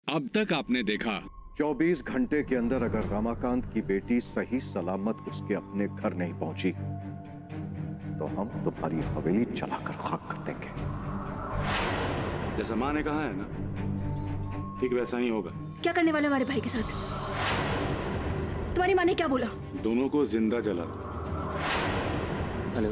अब तक आपने देखा 24 घंटे के अंदर अगर रमाकांत की बेटी सही सलामत उसके अपने घर नहीं पहुंची तो हम तुम्हारी हवेली चलाकर खाक कर देंगे। जैसा माँ ने कहा है ना, ठीक वैसा ही होगा। क्या करने वाले हमारे भाई के साथ? तुम्हारी माँ ने क्या बोला? दोनों को जिंदा जला। हेलो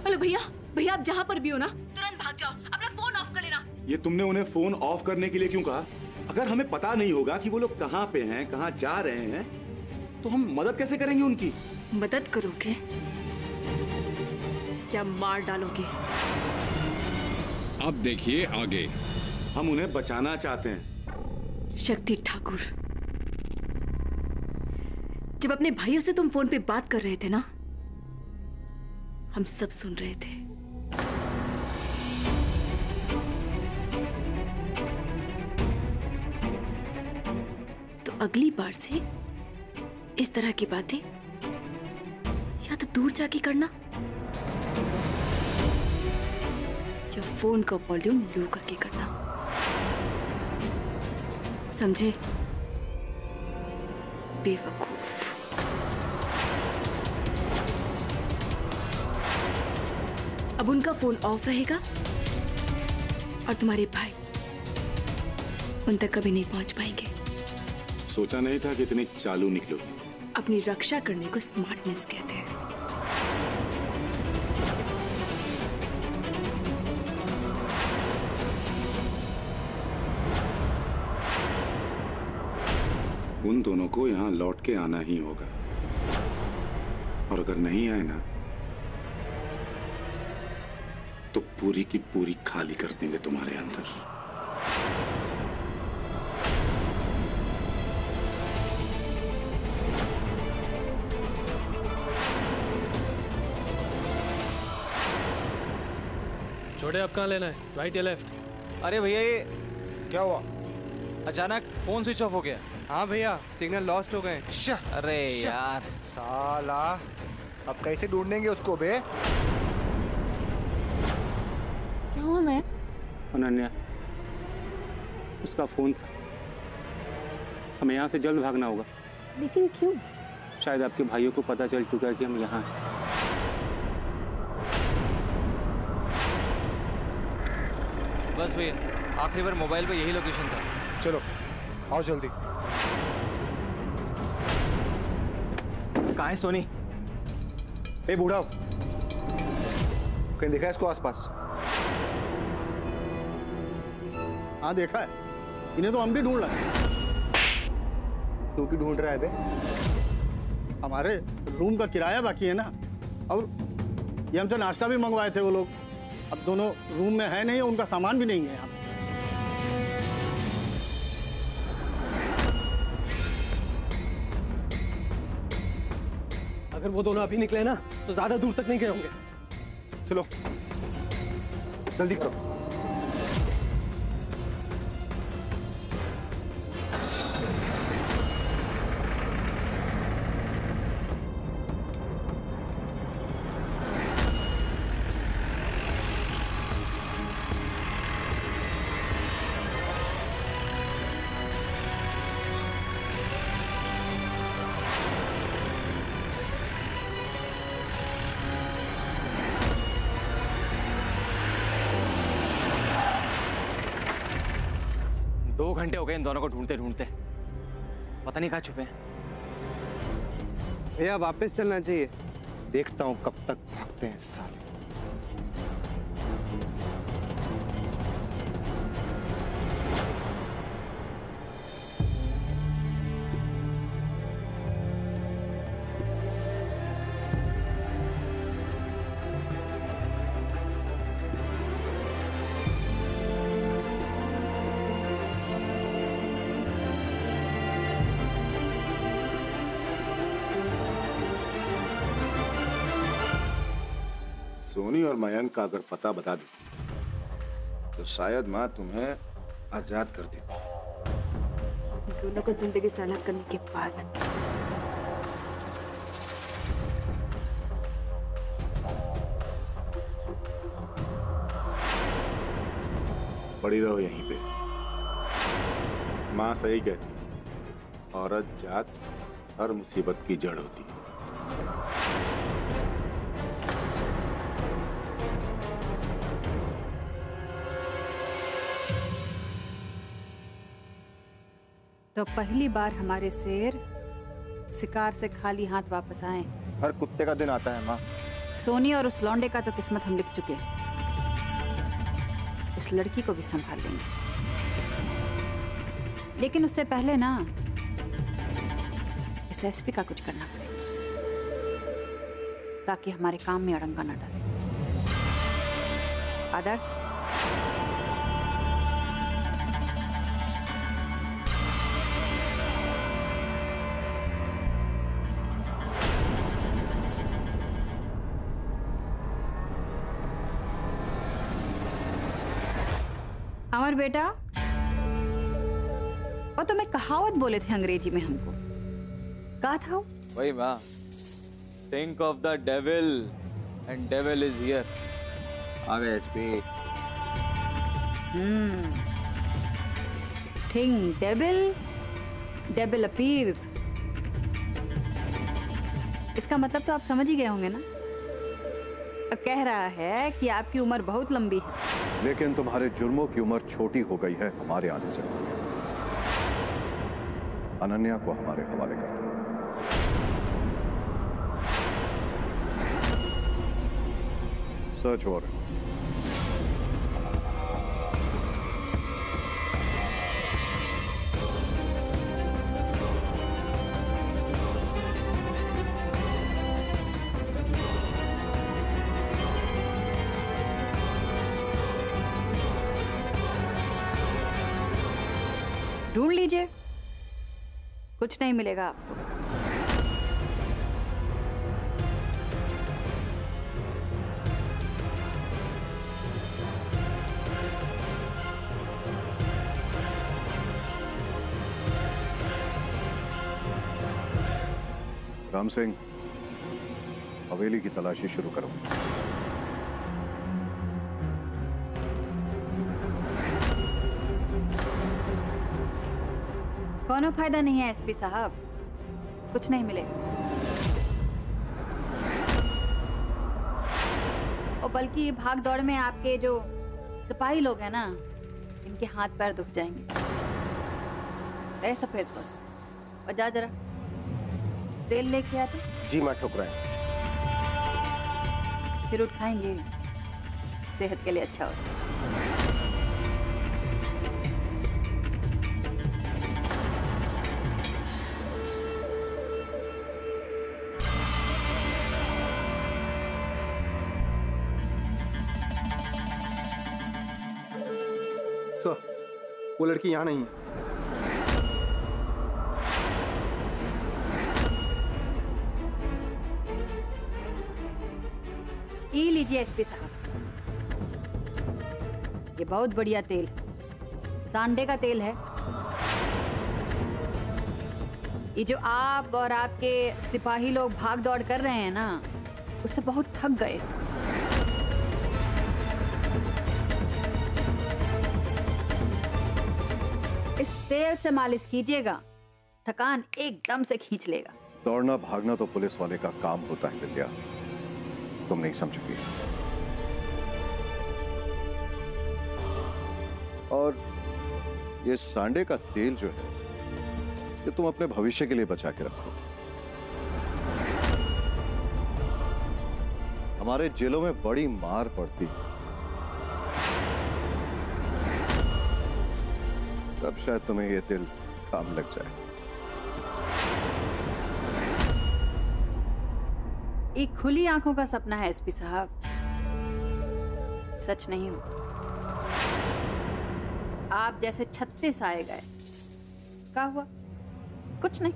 हेलो भैया, भैया आप जहाँ पर भी हो ना, तुरंत भाग जाओ, अपना फोन ऑफ कर लेना। ये तुमने उन्हें फोन ऑफ करने के लिए क्यों कहा? अगर हमें पता नहीं होगा कि वो लोग कहाँ पे हैं, कहाँ जा रहे हैं, तो हम मदद कैसे करेंगे उनकी? मदद करोगे या मार डालोगे? अब देखिए आगे। हम उन्हें बचाना चाहते हैं। शक्ति ठाकुर, जब अपने भाइयों से तुम फोन पे बात कर रहे थे ना, हम सब सुन रहे थे। तो अगली बार से इस तरह की बातें या तो दूर जाके करना या फोन का वॉल्यूम लो करके करना, समझे? बेवकूफ। अब उनका फोन ऑफ रहेगा और तुम्हारे भाई उन तक कभी नहीं पहुंच पाएंगे। सोचा नहीं था कि इतनी चालू निकलोगी। अपनी रक्षा करने को स्मार्टनेस कहते हैं। उन दोनों को यहाँ लौट के आना ही होगा, और अगर नहीं आए ना तो पूरी की पूरी खाली कर देंगे तुम्हारे अंदर। छोटे, अब कहाँ लेना है, राइट या लेफ्ट? अरे भैया ये क्या हुआ? अचानक फोन स्विच ऑफ हो गया। हाँ भैया, सिग्नल लॉस्ट हो गए। अरे यार साला, अब कैसे ढूंढेंगे उसको बे? क्या हुआ? मैं अनन्या, उसका फोन था। हमें यहाँ से जल्द भागना होगा। लेकिन क्यों? शायद आपके भाइयों को पता चल चुका है कि हम यहाँ हैं। बस भैया, आखिरी बार मोबाइल पे यही लोकेशन था। चलो आओ जल्दी। कहाँ है सोनी? ए बूढ़ा, कहीं देखा है इसको आसपास? हाँ देखा है, इन्हें तो हम भी ढूंढ रहे हैं। तू क्यों ढूंढ रहा है बे? हमारे रूम का किराया बाकी है ना, और ये हमसे नाश्ता भी मंगवाए थे वो लोग। अब दोनों रूम में है नहीं, उनका सामान भी नहीं है यहाँ। अगर वो दोनों अभी निकले ना तो ज्यादा दूर तक नहीं गए होंगे। चलो जल्दी करो। 2 घंटे हो गए इन दोनों को ढूंढते ढूंढते, पता नहीं कहाँ छुपे हैं। भैया वापस चलना चाहिए। देखता हूँ कब तक भागते हैं साले। सोनी और मयंक का अगर पता बता दे तो शायद माँ तुम्हें आजाद कर देती। दोनों को जिंदगी से अलग करने के बाद पड़ी रहो यहीं पे, माँ सही कहती है, औरत जात हर मुसीबत की जड़ होती है। तो पहली बार हमारे शेर शिकार से खाली हाथ वापस आए। हर कुत्ते का दिन आता है माँ। सोनी और उस लौंडे का तो किस्मत हम लिख चुके हैं। इस लड़की को भी संभाल लेंगे, लेकिन उससे पहले ना इस एसपी का कुछ करना पड़ेगा, ताकि हमारे काम में अड़ंगा न डाले। आदर्श, अमर बेटा, और तुम्हें कहावत बोले थे अंग्रेजी में हमको, कहा था वो? वही माँ, think of the devil and devil is here. आ गए SP. Think devil, devil appears. इसका मतलब तो आप समझ ही गए होंगे ना। अब कह रहा है कि आपकी उम्र बहुत लंबी है, लेकिन तुम्हारे जुर्मों की उम्र छोटी हो गई है हमारे आने से। अनन्या को हमारे हवाले कर दो। Search warrant. ढूंढ लीजिए, कुछ नहीं मिलेगा आपको। राम सिंह, हवेली की तलाशी शुरू करो। कोनो फायदा नहीं है एसपी साहब, कुछ नहीं मिलेगा। और बल्कि भाग दौड़ में आपके जो सिपाही लोग हैं ना, इनके हाथ पैर दुख जाएंगे। ए सफेद पर, और जा जरा तेल लेके आ तो। जी माँ, ठुकराए। फिर उठाएंगे, सेहत के लिए अच्छा होगा। सर, वो लड़की यहाँ नहीं है। ये लीजिए एसपी साहब, ये बहुत बढ़िया तेल है, सांडे का तेल है। ये जो आप और आपके सिपाही लोग भाग दौड़ कर रहे हैं ना, उससे बहुत थक गए। इस तेल से मालिश कीजिएगा, थकान एकदम से खींच लेगा। दौड़ना भागना तो पुलिस वाले का काम होता है विद्या, तुम नहीं समझोगी। और ये सांडे का तेल जो है, ये तुम अपने भविष्य के लिए बचा के रखो। हमारे जेलों में बड़ी मार पड़ती है, तब शायद तुम्हें ये तेल काम लग जाए। एक खुली आंखों का सपना है एसपी साहब, सच नहीं हो। आप जैसे 36 आए गए, क्या हुआ? कुछ नहीं।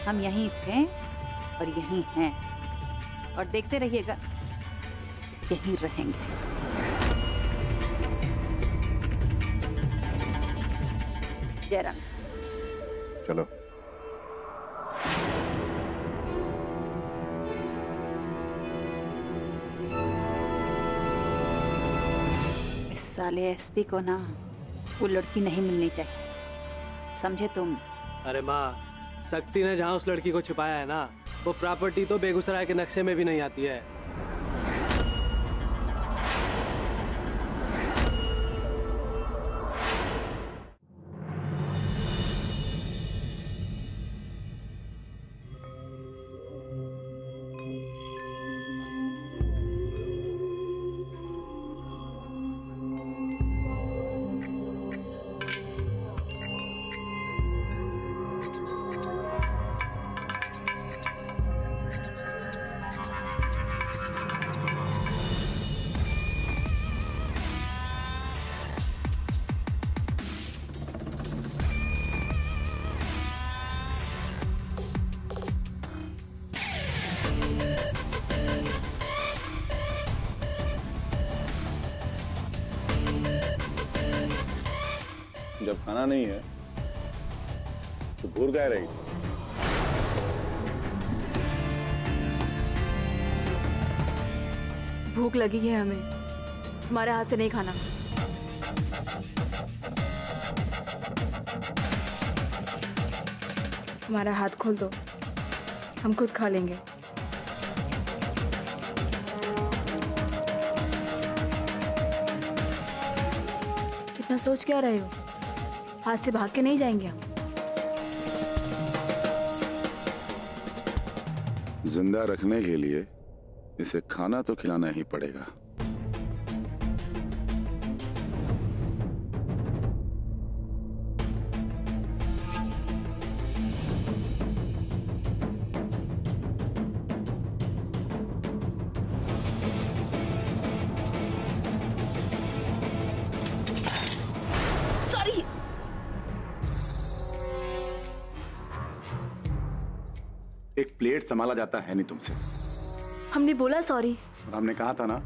हम यहीं थे और यहीं हैं, और देखते रहिएगा, यहीं रहेंगे। जयराम, चलो। इस साले एसपी को ना वो लड़की नहीं मिलनी चाहिए। समझे तुम? अरे माँ, शक्ति ने जहाँ उस लड़की को छिपाया है ना, वो प्रॉपर्टी तो बेगूसराय के नक्शे में भी नहीं आती है। जब खाना नहीं है तो घूर गए रही। भूख लगी है हमें, तुम्हारे हाथ से नहीं खाना। हमारा हाथ खोल दो, हम खुद खा लेंगे। इतना सोच क्या रहे हो? हाथ से भाग के नहीं जाएंगे हम। जिंदा रखने के लिए इसे खाना तो खिलाना ही पड़ेगा। एक प्लेट संभाला जाता है नहीं तुमसे। हमने बोला सॉरी। और हमने कहा था ना,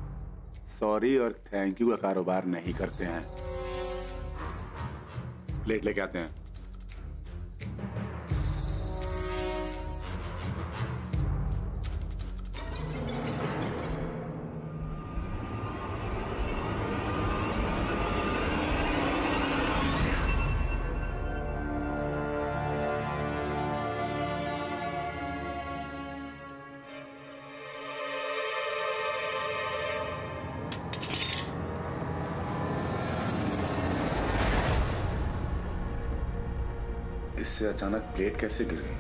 सॉरी और थैंक यू का कारोबार नहीं करते हैं। प्लेट लेके आते हैं। इससे अचानक प्लेट कैसे गिर गई?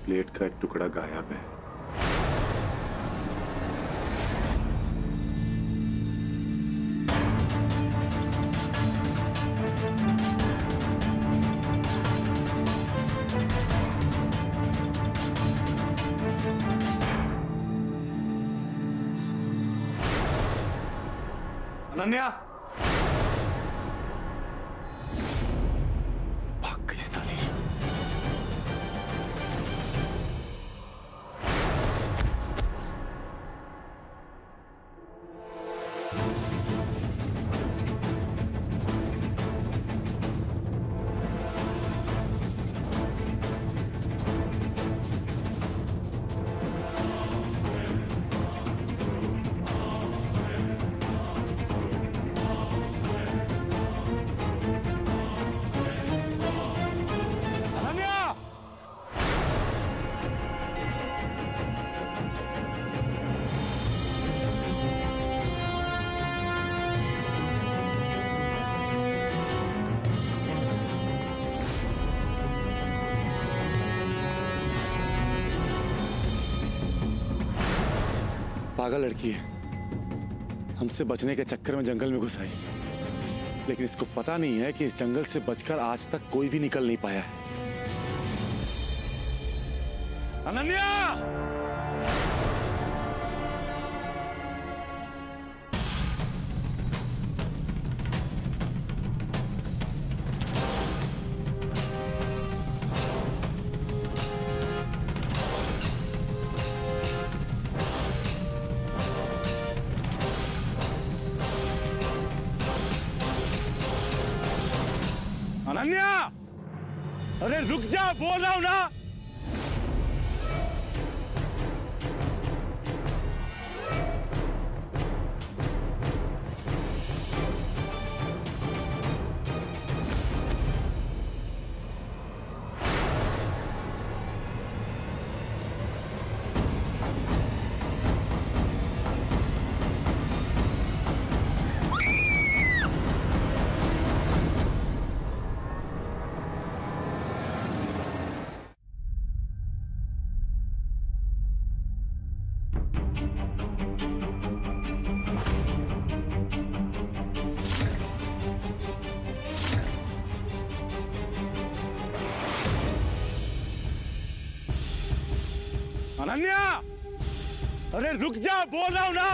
प्लेट का एक टुकड़ा गायब है। अनन्या, भाग गई साली। पागल लड़की है, हमसे बचने के चक्कर में जंगल में घुस आई, लेकिन इसको पता नहीं है कि इस जंगल से बचकर आज तक कोई भी निकल नहीं पाया है। अनन्या! अनन्या, अरे रुक जा, बोल रहा हूं ना। अनन्या, अरे रुक जा, बोल रहा हूं ना।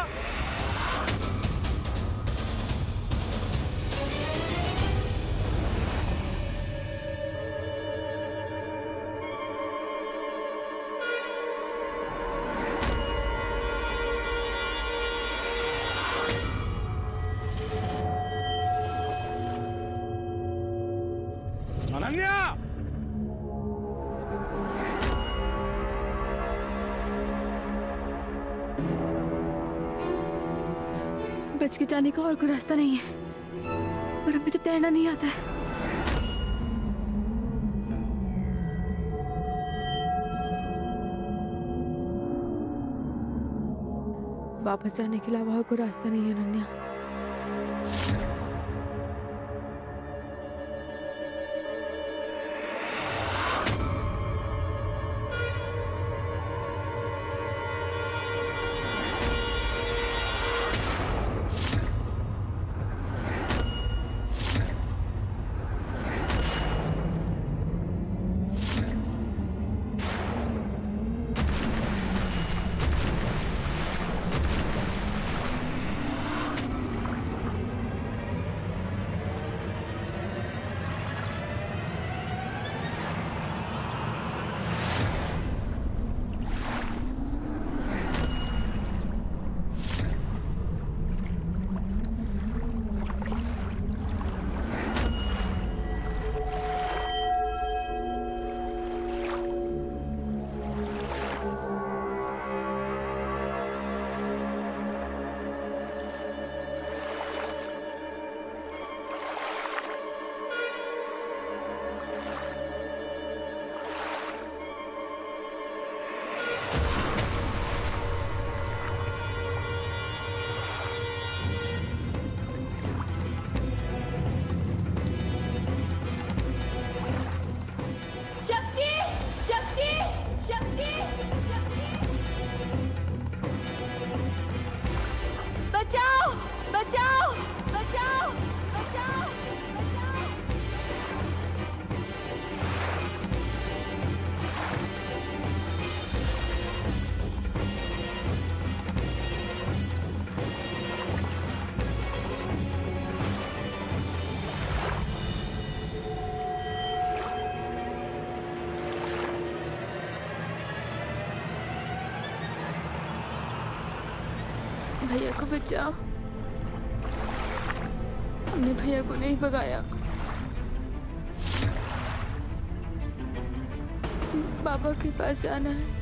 अनन्या, बच के जाने का और कोई रास्ता नहीं है, और अभी तो तैरना नहीं आता है। वापस जाने के अलावा और कोई रास्ता नहीं है अनन्या। भैया को बचाओ, हमने भैया को नहीं भगाया। बाबा के पास जाना है।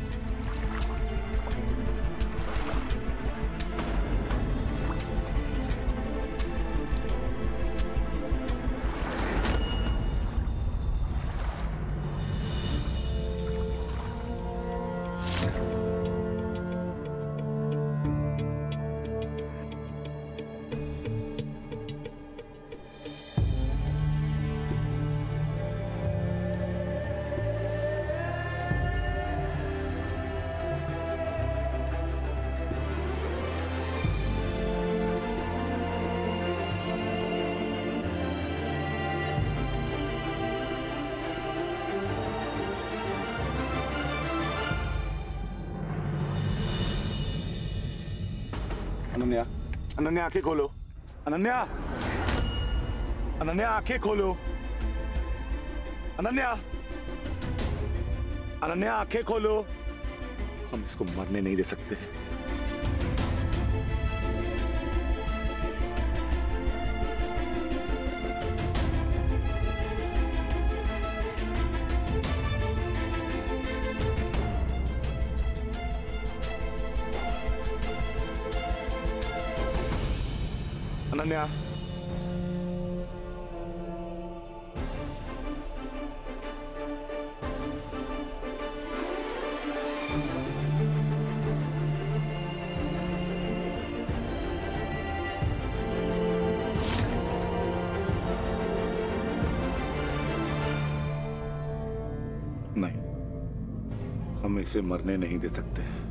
अनन्या, अनन्या आंखें खोलो। अनन्या, अनन्या आंखें खोलो। अनन्या, अनन्या आंखें खोलो। हम इसको मरने नहीं दे सकते। अनन्या, नहीं, हम इसे मरने नहीं दे सकते।